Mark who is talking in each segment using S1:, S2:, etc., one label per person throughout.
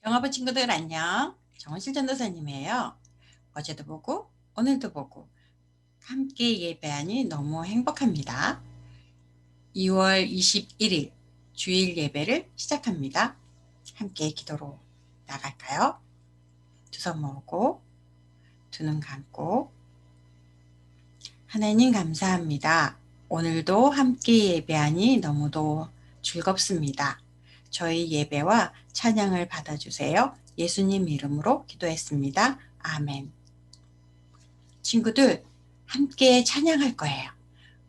S1: 영화부 친구들 안녕. 정원실 전도사님이에요. 어제도 보고 오늘도 보고 함께 예배하니 너무 행복합니다. 2월 21일 주일 예배를 시작합니다. 함께 기도로 나갈까요? 두 손 모으고 두 눈 감고 하나님 감사합니다. 오늘도 함께 예배하니 너무도 즐겁습니다. 저희 예배와 찬양을 받아주세요. 예수님 이름으로 기도했습니다. 아멘. 친구들 함께 찬양할 거예요.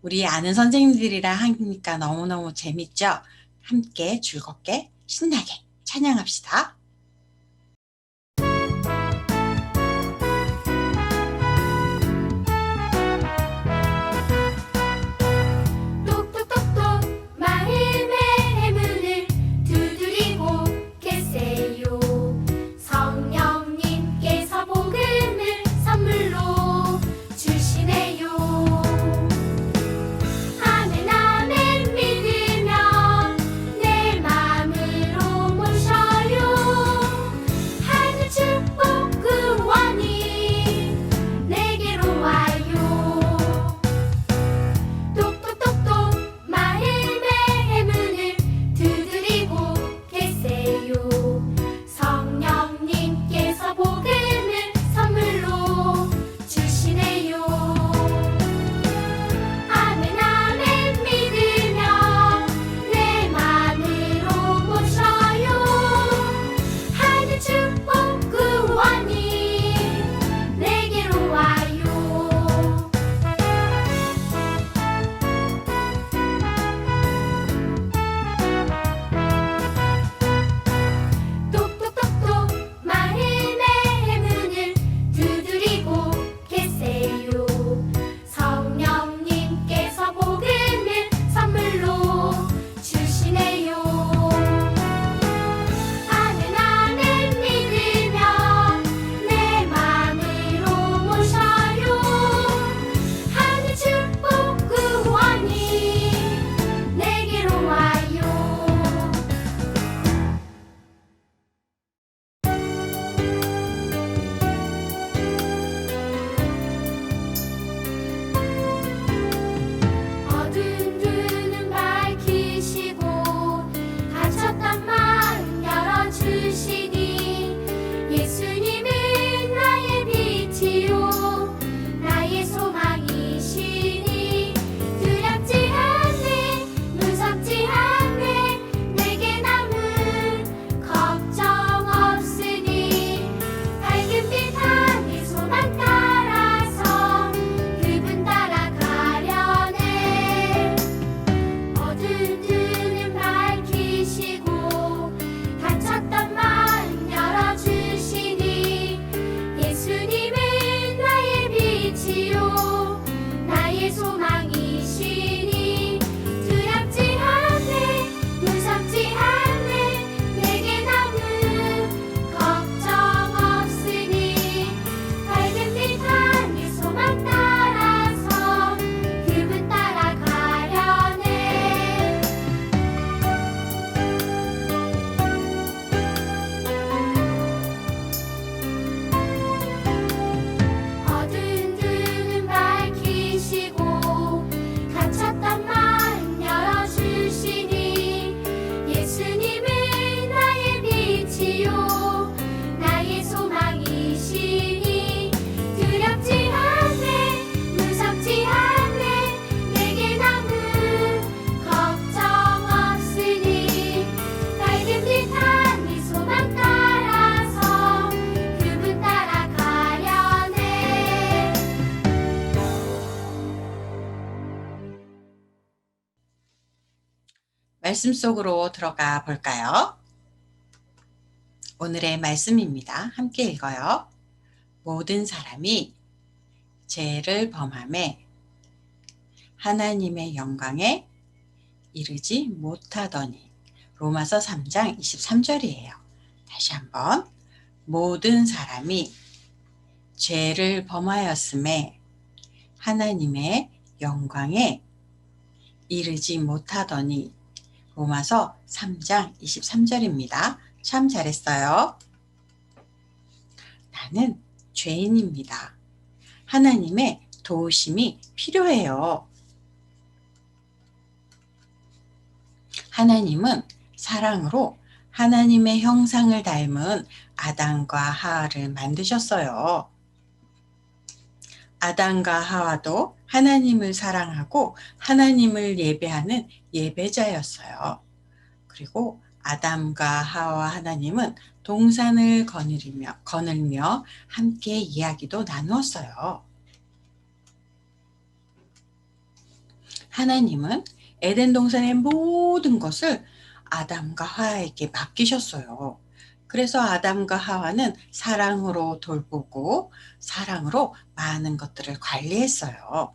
S1: 우리 아는 선생님들이랑 하니까 너무너무 재밌죠? 함께 즐겁게 신나게 찬양합시다. 말씀 속으로 들어가 볼까요? 오늘의 말씀입니다. 함께 읽어요. 모든 사람이 죄를 범함에 하나님의 영광에 이르지 못하더니. 로마서 3장 23절이에요. 다시 한번. 모든 사람이 죄를 범하였음에 하나님의 영광에 이르지 못하더니. 로마서 3장 23절입니다. 참 잘했어요. 나는 죄인입니다. 하나님의 도우심이 필요해요. 하나님은 사랑으로 하나님의 형상을 닮은 아담과 하와를 만드셨어요. 아담과 하와도 하나님을 사랑하고 하나님을 예배하는 예배자였어요. 그리고 아담과 하와 하나님은 동산을 거닐며 함께 이야기도 나누었어요. 하나님은 에덴 동산의 모든 것을 아담과 하와에게 맡기셨어요. 그래서 아담과 하와는 사랑으로 돌보고 사랑으로 많은 것들을 관리했어요.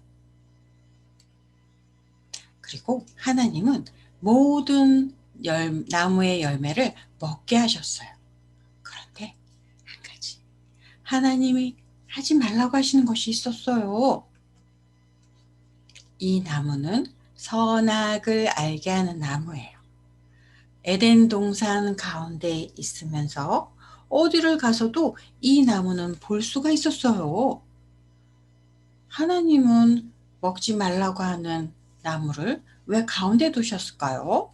S1: 그리고 하나님은 모든 나무의 열매를 먹게 하셨어요. 그런데 한 가지, 하나님이 하지 말라고 하시는 것이 있었어요. 이 나무는 선악을 알게 하는 나무예요. 에덴 동산 가운데 있으면서 어디를 가서도 이 나무는 볼 수가 있었어요. 하나님은 먹지 말라고 하는 나무를 왜 가운데 두셨을까요?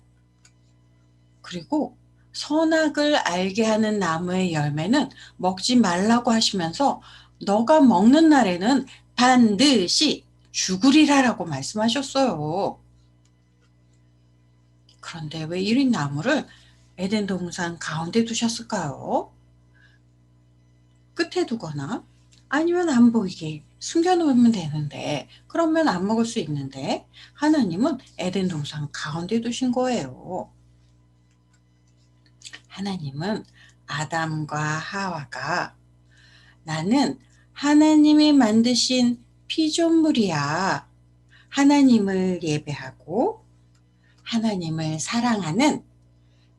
S1: 그리고 선악을 알게 하는 나무의 열매는 먹지 말라고 하시면서 너가 먹는 날에는 반드시 죽으리라라고 말씀하셨어요. 그런데 왜 이리 나무를 에덴 동산 가운데 두셨을까요? 끝에 두거나 아니면 안 보이게 숨겨놓으면 되는데, 그러면 안 먹을 수 있는데 하나님은 에덴 동산 가운데 두신 거예요. 하나님은 아담과 하와가 나는 하나님이 만드신 피조물이야, 하나님을 예배하고 하나님을 사랑하는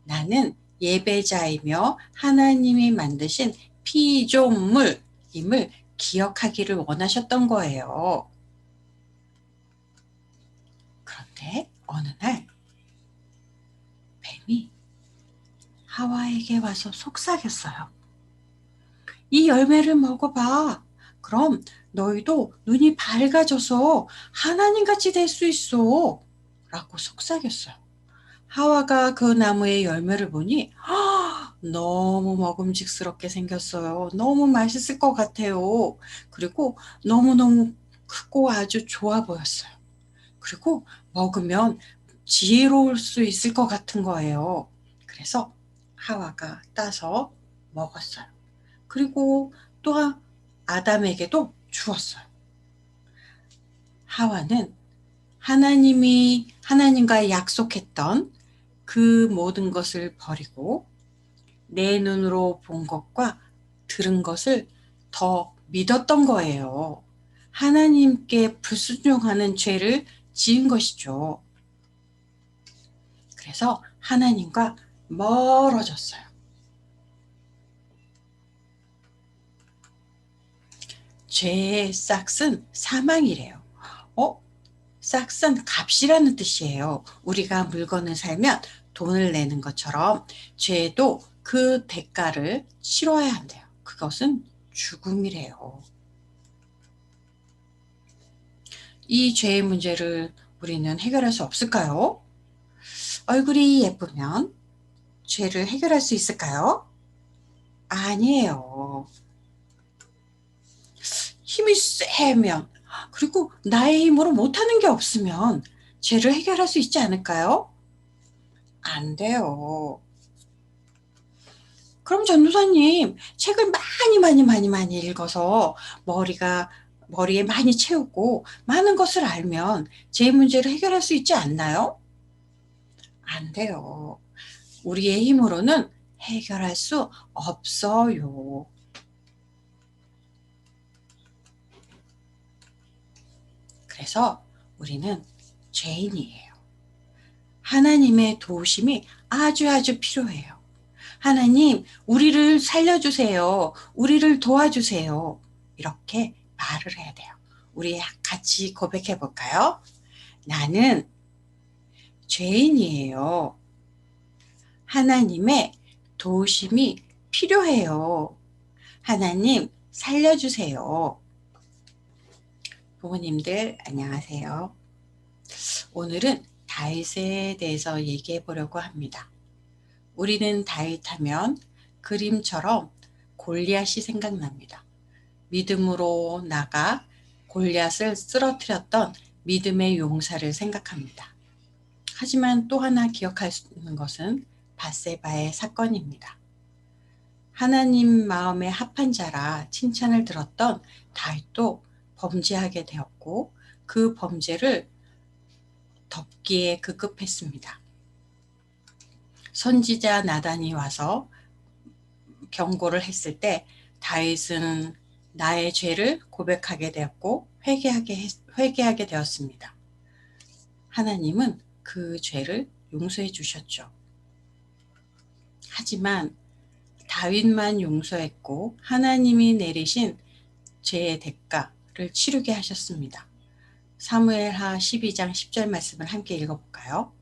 S1: 나는 예배자이며 하나님이 만드신 피조물임을 기억하기를 원하셨던 거예요. 그런데 어느 날 뱀이 하와에게 와서 속삭였어요. 이 열매를 먹어봐. 그럼 너희도 눈이 밝아져서 하나님같이 될 수 있어. 라고 속삭였어요. 하와가 그 나무의 열매를 보니 너무 먹음직스럽게 생겼어요. 너무 맛있을 것 같아요. 그리고 너무너무 크고 아주 좋아 보였어요. 그리고 먹으면 지혜로울 수 있을 것 같은 거예요. 그래서 하와가 따서 먹었어요. 그리고 또 아담에게도 주었어요. 하와는 하나님과 약속했던 그 모든 것을 버리고 내 눈으로 본 것과 들은 것을 더 믿었던 거예요. 하나님께 불순종하는 죄를 지은 것이죠. 그래서 하나님과 멀어졌어요. 죄의 싹은 사망이래요. 싹은 값이라는 뜻이에요. 우리가 물건을 살면 돈을 내는 것처럼 죄도 그 대가를 치러야 한대요. 그것은 죽음이래요. 이 죄의 문제를 우리는 해결할 수 없을까요? 얼굴이 예쁘면 죄를 해결할 수 있을까요? 아니에요. 힘이 세면, 그리고 나의 힘으로 못하는 게 없으면 죄를 해결할 수 있지 않을까요? 안 돼요. 그럼 전도사님, 책을 많이 읽어서 머리에 많이 채우고 많은 것을 알면 제 문제를 해결할 수 있지 않나요? 안 돼요. 우리의 힘으로는 해결할 수 없어요. 그래서 우리는 죄인이에요. 하나님의 도우심이 아주 필요해요. 하나님, 우리를 살려주세요. 우리를 도와주세요. 이렇게 말을 해야 돼요. 우리 같이 고백해 볼까요? 나는 죄인이에요. 하나님의 도우심이 필요해요. 하나님 살려주세요. 부모님들 안녕하세요. 오늘은 다윗에 대해서 얘기해 보려고 합니다. 우리는 다윗 하면 그림처럼 골리앗이 생각납니다. 믿음으로 나가 골리앗을 쓰러뜨렸던 믿음의 용사를 생각합니다. 하지만 또 하나 기억할 수 있는 것은 밧세바의 사건입니다. 하나님 마음에 합한 자라 칭찬을 들었던 다윗도 범죄하게 되었고 그 범죄를 덮기에 급급했습니다. 선지자 나단이 와서 경고를 했을 때 다윗은 나의 죄를 고백하게 되었고 회개하게 되었습니다. 하나님은 그 죄를 용서해 주셨죠. 하지만 다윗만 용서했고 하나님이 내리신 죄의 대가를 치르게 하셨습니다. 사무엘하 12장 10절 말씀을 함께 읽어볼까요?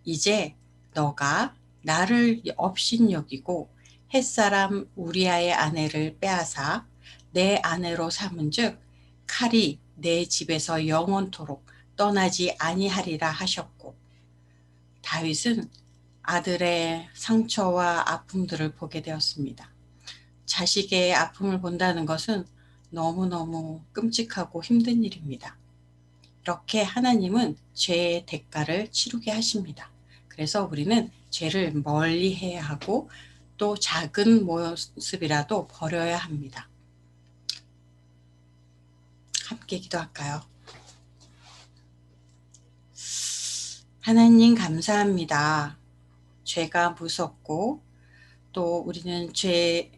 S1: 이제 너가 나를 업신여기고 햇사람 우리아의 아내를 빼앗아 내 아내로 삼은즉 칼이 내 집에서 영원토록 떠나지 아니하리라 하셨고, 다윗은 아들의 상처와 아픔들을 보게 되었습니다. 자식의 아픔을 본다는 것은 너무너무 끔찍하고 힘든 일입니다. 이렇게 하나님은 죄의 대가를 치르게 하십니다. 그래서 우리는 죄를 멀리 해야 하고 또 작은 모습이라도 버려야 합니다. 함께 기도할까요? 하나님 감사합니다. 죄가 무섭고 또 우리는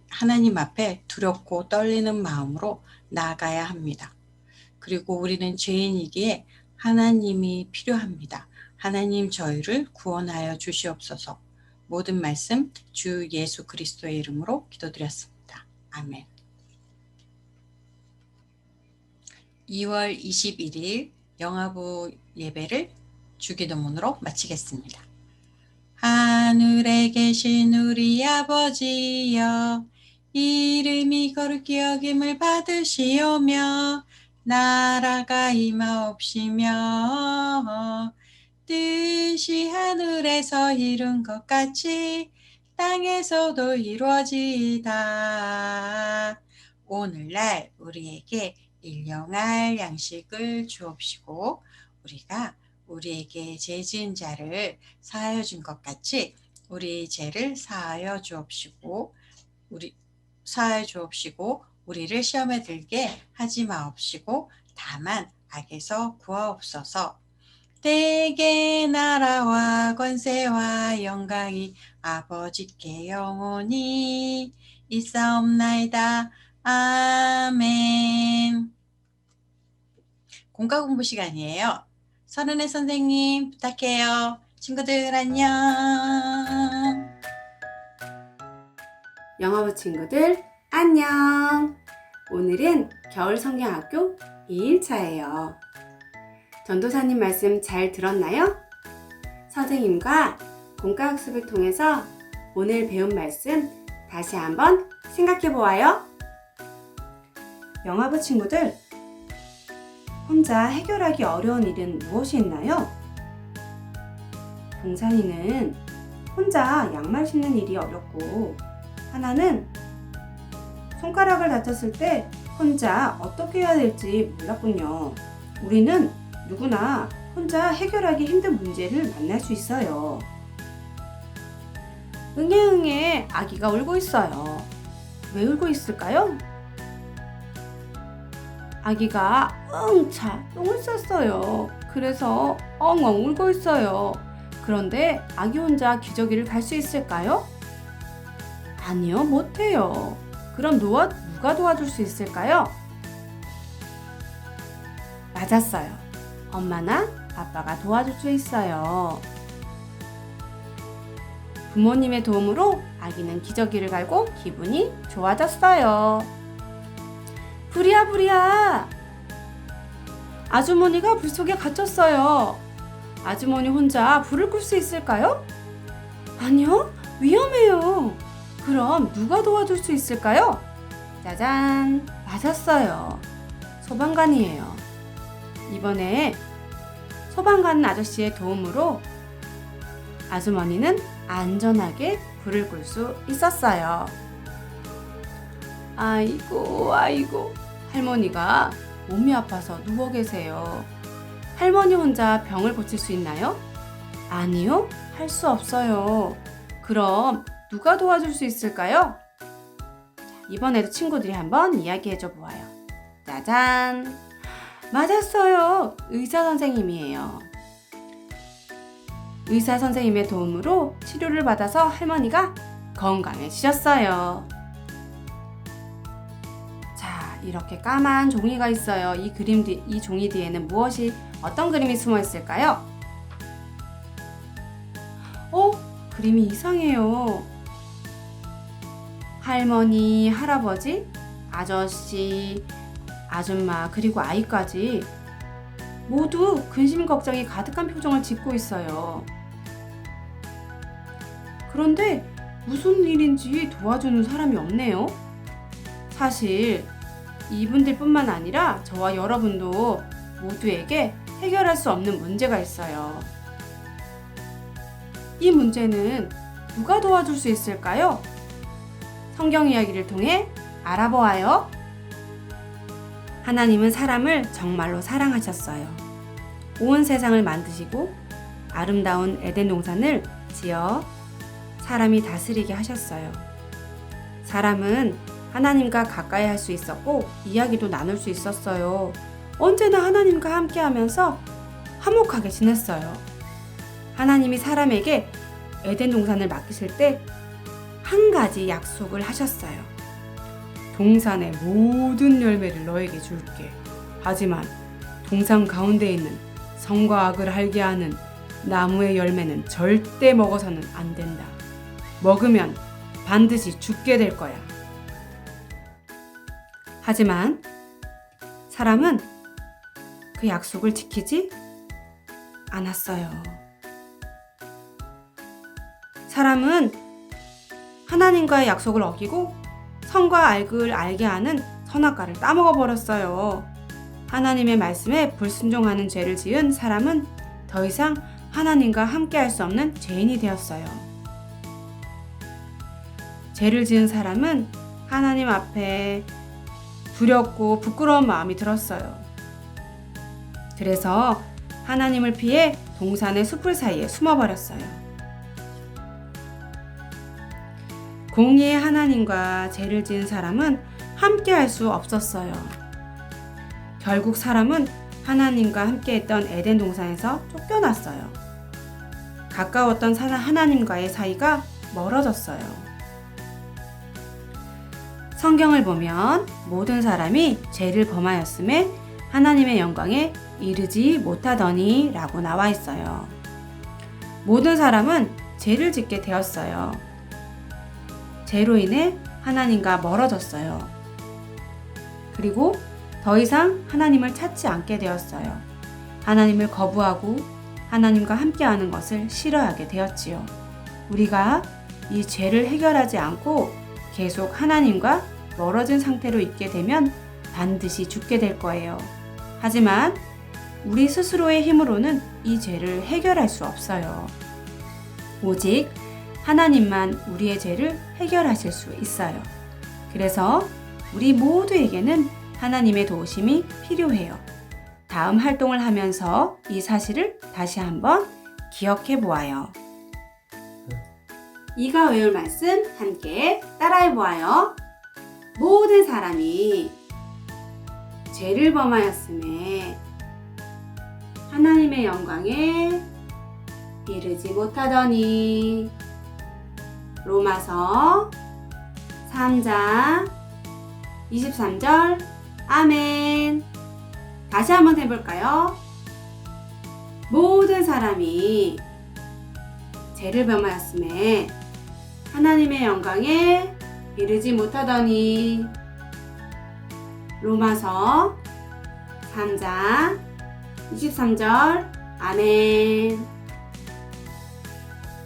S1: 하나님 앞에 두렵고 떨리는 마음으로 나아가야 합니다. 그리고 우리는 죄인이기에 하나님이 필요합니다. 하나님 저희를 구원하여 주시옵소서. 모든 말씀 주 예수 그리스도의 이름으로 기도드렸습니다. 아멘. 2월 21일 영화부 예배를 주기도문으로 마치겠습니다. 하늘에 계신 우리 아버지여, 이름이 거룩히 여김을 받으시오며 나라가 임하옵시며 뜻이 하늘에서 이룬 것 같이 땅에서도 이루어지이다. 오늘날 우리에게 일용할 양식을 주옵시고 우리가 우리에게 죄 지은 자를 사하여 준 것 같이 우리 죄를 사하여 주옵시고 우리를 시험에 들게 하지 마옵시고 다만 악에서 구하옵소서. 대개 나라와 권세와 영광이 아버지께 영원히 있사옵나이다. 아멘. 공과 공부 시간이에요. 선은혜 선생님 부탁해요. 친구들 안녕.
S2: 영어부 친구들 안녕. 오늘은 겨울성경학교 2일차예요. 전도사님 말씀 잘 들었나요? 선생님과 공과학습을 통해서 오늘 배운 말씀 다시 한번 생각해 보아요. 영화부 친구들, 혼자 해결하기 어려운 일은 무엇이 있나요? 동산이는 혼자 양말 신는 일이 어렵고, 하나는 손가락을 다쳤을 때 혼자 어떻게 해야 될지 몰랐군요. 우리는 누구나 혼자 해결하기 힘든 문제를 만날 수 있어요. 응애응애 아기가 울고 있어요. 왜 울고 있을까요? 아기가 응차 똥을 쌌어요. 그래서 엉엉 울고 있어요. 그런데 아기 혼자 기저귀를 갈 수 있을까요? 아니요, 못해요. 그럼 누가 도와줄 수 있을까요? 맞았어요. 엄마나 아빠가 도와줄 수 있어요. 부모님의 도움으로 아기는 기저귀를 갈고 기분이 좋아졌어요. 부리야, 아주머니가 불 속에 갇혔어요. 아주머니 혼자 불을 끌 수 있을까요? 아니요, 위험해요. 그럼 누가 도와줄 수 있을까요? 짜잔! 맞았어요. 소방관이에요. 이번에 소방관 아저씨의 도움으로 아주머니는 안전하게 불을 끌 수 있었어요. 아이고, 할머니가 몸이 아파서 누워 계세요. 할머니 혼자 병을 고칠 수 있나요? 아니요, 할 수 없어요. 그럼 누가 도와줄 수 있을까요? 이번에도 친구들이 한번 이야기해줘 보아요. 짜잔! 맞았어요. 의사 선생님이에요. 의사 선생님의 도움으로 치료를 받아서 할머니가 건강해지셨어요. 자, 이렇게 까만 종이가 있어요. 이 종이 뒤에는 어떤 그림이 숨어 있을까요? 그림이 이상해요. 할머니, 할아버지, 아저씨, 아줌마, 그리고 아이까지 모두 근심 걱정이 가득한 표정을 짓고 있어요. 그런데 무슨 일인지 도와주는 사람이 없네요. 사실 이분들뿐만 아니라 저와 여러분도 모두에게 해결할 수 없는 문제가 있어요. 이 문제는 누가 도와줄 수 있을까요? 성경 이야기를 통해 알아보아요. 하나님은 사람을 정말로 사랑하셨어요. 온 세상을 만드시고 아름다운 에덴 동산을 지어 사람이 다스리게 하셨어요. 사람은 하나님과 가까이 할 수 있었고 이야기도 나눌 수 있었어요. 언제나 하나님과 함께 하면서 화목하게 지냈어요. 하나님이 사람에게 에덴 동산을 맡기실 때 한 가지 약속을 하셨어요. 동산의 모든 열매를 너에게 줄게. 하지만 동산 가운데 있는 선과 악을 알게 하는 나무의 열매는 절대 먹어서는 안 된다. 먹으면 반드시 죽게 될 거야. 하지만 사람은 그 약속을 지키지 않았어요. 사람은 하나님과의 약속을 어기고 선과 악을 알게 하는 선악과를 따먹어 버렸어요. 하나님의 말씀에 불순종하는 죄를 지은 사람은 더 이상 하나님과 함께 할 수 없는 죄인이 되었어요. 죄를 지은 사람은 하나님 앞에 두렵고 부끄러운 마음이 들었어요. 그래서 하나님을 피해 동산의 숲을 사이에 숨어버렸어요. 공의의 하나님과 죄를 지은 사람은 함께 할 수 없었어요. 결국 사람은 하나님과 함께 했던 에덴 동산에서 쫓겨났어요. 가까웠던 하나님과의 사이가 멀어졌어요. 성경을 보면 모든 사람이 죄를 범하였음에 하나님의 영광에 이르지 못하더니 라고 나와 있어요. 모든 사람은 죄를 짓게 되었어요. 죄로 인해 하나님과 멀어졌어요. 그리고 더 이상 하나님을 찾지 않게 되었어요. 하나님을 거부하고 하나님과 함께하는 것을 싫어하게 되었지요. 우리가 이 죄를 해결하지 않고 계속 하나님과 멀어진 상태로 있게 되면 반드시 죽게 될 거예요. 하지만 우리 스스로의 힘으로는 이 죄를 해결할 수 없어요. 오직 하나님만 우리의 죄를 해결하실 수 있어요. 그래서 우리 모두에게는 하나님의 도우심이 필요해요. 다음 활동을 하면서 이 사실을 다시 한번 기억해 보아요. 이가 외울 말씀 함께 따라해 보아요. 모든 사람이 죄를 범하였음에 하나님의 영광에 이르지 못하더니. 로마서 3장 23절 아멘. 다시 한번 해볼까요? 모든 사람이 죄를 범하였음에 하나님의 영광에 이르지 못하더니. 로마서 3장 23절 아멘.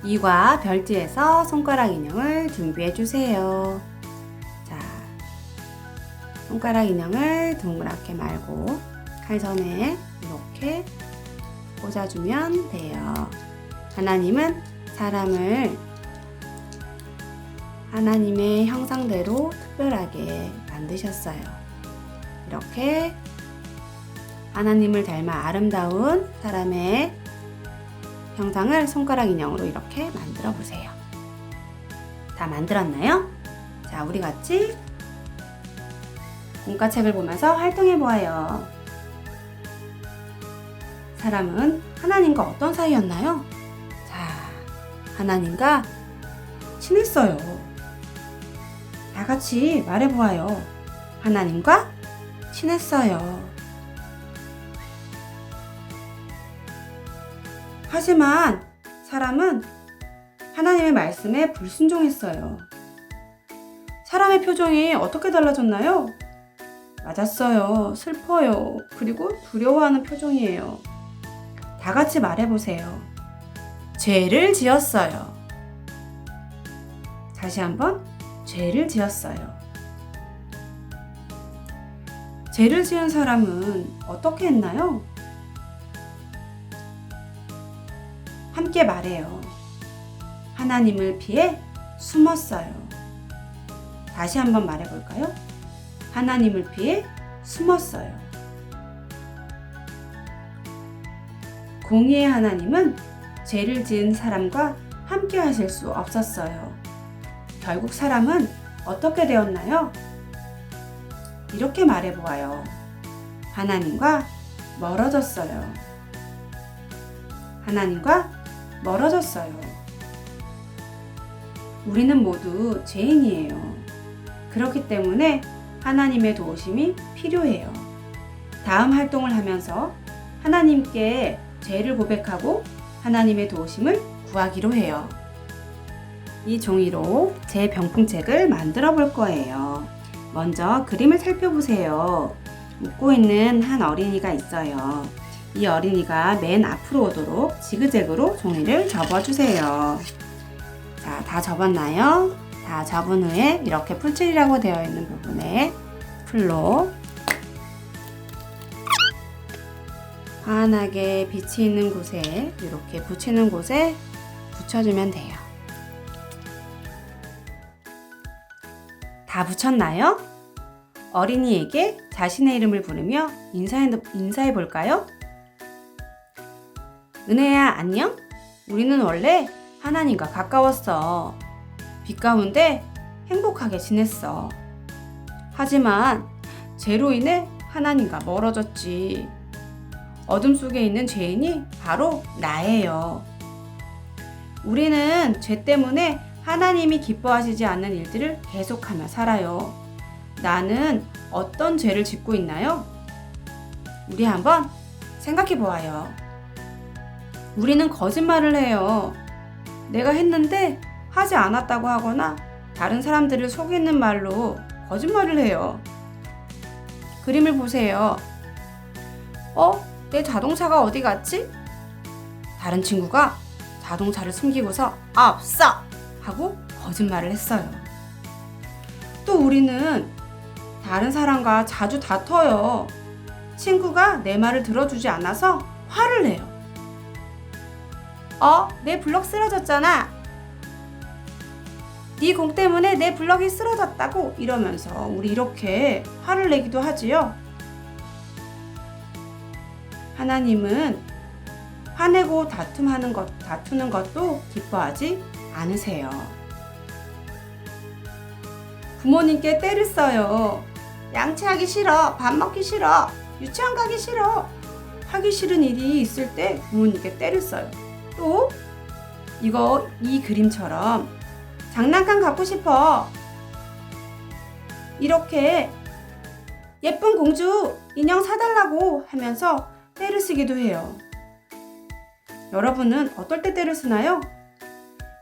S2: 이과 별지에서 손가락 인형을 준비해 주세요. 자, 손가락 인형을 동그랗게 말고 칼선에 이렇게 꽂아주면 돼요. 하나님은 사람을 하나님의 형상대로 특별하게 만드셨어요. 이렇게 하나님을 닮아 아름다운 사람의 형상을 손가락 인형으로 이렇게 만들어 보세요. 다 만들었나요? 자, 우리 같이 공과책을 보면서 활동해 보아요. 사람은 하나님과 어떤 사이였나요? 자, 하나님과 친했어요. 다 같이 말해 보아요. 하나님과 친했어요. 하지만 사람은 하나님의 말씀에 불순종했어요. 사람의 표정이 어떻게 달라졌나요? 맞았어요. 슬퍼요. 그리고 두려워하는 표정이에요. 다 같이 말해보세요. 죄를 지었어요. 다시 한번 죄를 지었어요. 죄를 지은 사람은 어떻게 했나요? 함께 말해요. 하나님을 피해 숨었어요. 다시 한번 말해볼까요? 하나님을 피해 숨었어요. 공의의 하나님은 죄를 지은 사람과 함께 하실 수 없었어요. 결국 사람은 어떻게 되었나요? 이렇게 말해보아요. 하나님과 멀어졌어요. 하나님과 멀어졌어요. 우리는 모두 죄인이에요. 그렇기 때문에 하나님의 도우심이 필요해요. 다음 활동을 하면서 하나님께 죄를 고백하고 하나님의 도우심을 구하기로 해요. 이 종이로 제 병풍책을 만들어 볼 거예요. 먼저 그림을 살펴보세요. 웃고 있는 한 어린이가 있어요. 이 어린이가 맨 앞으로 오도록 지그재그로 종이를 접어주세요. 자, 다 접었나요? 다 접은 후에 이렇게 풀칠이라고 되어 있는 부분에 풀로 환하게 빛이 있는 곳에 이렇게 붙이는 곳에 붙여주면 돼요. 다 붙였나요? 어린이에게 자신의 이름을 부르며 인사해 볼까요? 은혜야, 안녕? 우리는 원래 하나님과 가까웠어. 빛 가운데 행복하게 지냈어. 하지만 죄로 인해 하나님과 멀어졌지. 어둠 속에 있는 죄인이 바로 나예요. 우리는 죄 때문에 하나님이 기뻐하시지 않는 일들을 계속하며 살아요. 나는 어떤 죄를 짓고 있나요? 우리 한번 생각해 보아요. 우리는 거짓말을 해요. 내가 했는데 하지 않았다고 하거나 다른 사람들을 속이는 말로 거짓말을 해요. 그림을 보세요. 내 자동차가 어디 갔지? 다른 친구가 자동차를 숨기고서 없어! 하고 거짓말을 했어요. 또 우리는 다른 사람과 자주 다퉈요. 친구가 내 말을 들어주지 않아서 화를 내요. 내 블럭 쓰러졌잖아. 네 공 때문에 내 블럭이 쓰러졌다고 이러면서 우리 이렇게 화를 내기도 하지요. 하나님은 화내고 다투는 것도 기뻐하지 않으세요. 부모님께 때를 써요. 양치하기 싫어. 밥 먹기 싫어. 유치원 가기 싫어. 하기 싫은 일이 있을 때 부모님께 때를 써요. 또 이 그림처럼 장난감 갖고 싶어. 이렇게 예쁜 공주 인형 사달라고 하면서 때를 쓰기도 해요. 여러분은 어떨 때 때를 쓰나요?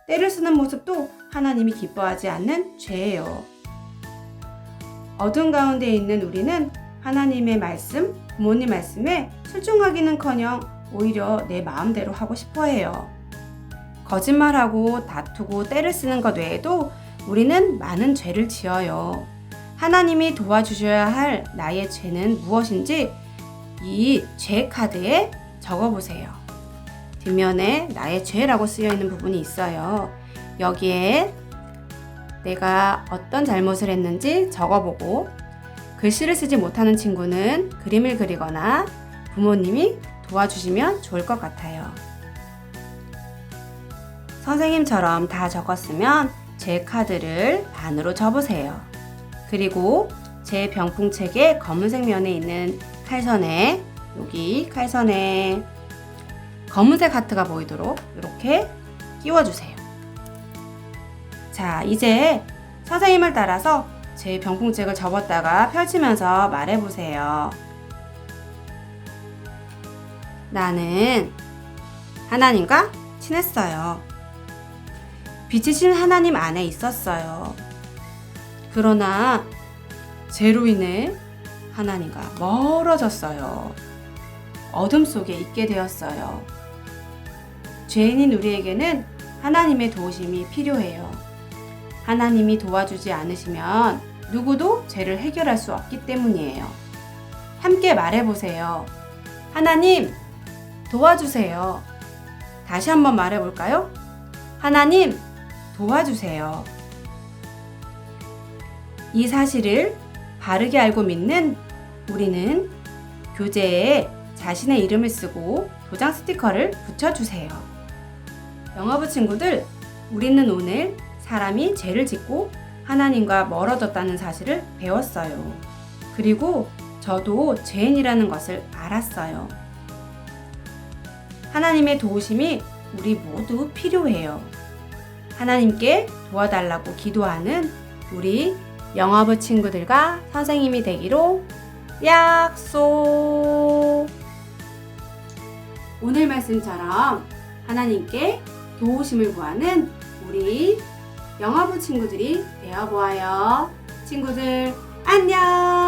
S2: 때를 쓰는 모습도 하나님이 기뻐하지 않는 죄예요. 어둠 가운데 있는 우리는 하나님의 말씀, 부모님 말씀에 순종하기는커녕 오히려 내 마음대로 하고 싶어 해요. 거짓말하고 다투고 때를 쓰는 것 외에도 우리는 많은 죄를 지어요. 하나님이 도와주셔야 할 나의 죄는 무엇인지 이 죄 카드에 적어보세요. 뒷면에 나의 죄라고 쓰여 있는 부분이 있어요. 여기에 내가 어떤 잘못을 했는지 적어보고, 글씨를 쓰지 못하는 친구는 그림을 그리거나 부모님이 도와주시면 좋을 것 같아요. 선생님처럼 다 적었으면 제 카드를 반으로 접으세요. 그리고 제 병풍책의 검은색 면에 있는 칼선에, 여기 칼선에 검은색 하트가 보이도록 이렇게 끼워주세요. 자, 이제 선생님을 따라서 제 병풍책을 접었다가 펼치면서 말해보세요. 나는 하나님과 친했어요. 빛이신 하나님 안에 있었어요. 그러나 죄로 인해 하나님과 멀어졌어요. 어둠 속에 있게 되었어요. 죄인인 우리에게는 하나님의 도우심이 필요해요. 하나님이 도와주지 않으시면 누구도 죄를 해결할 수 없기 때문이에요. 함께 말해보세요. 하나님, 도와주세요. 다시 한번 말해볼까요? 하나님, 도와주세요. 이 사실을 바르게 알고 믿는 우리는 교재에 자신의 이름을 쓰고 도장 스티커를 붙여주세요. 영어부 친구들, 우리는 오늘 사람이 죄를 짓고 하나님과 멀어졌다는 사실을 배웠어요. 그리고 저도 죄인이라는 것을 알았어요. 하나님의 도우심이 우리 모두 필요해요. 하나님께 도와달라고 기도하는 우리 영어부 친구들과 선생님이 되기로 약속! 오늘 말씀처럼 하나님께 도우심을 구하는 우리 영어부 친구들이 되어보아요. 친구들, 안녕!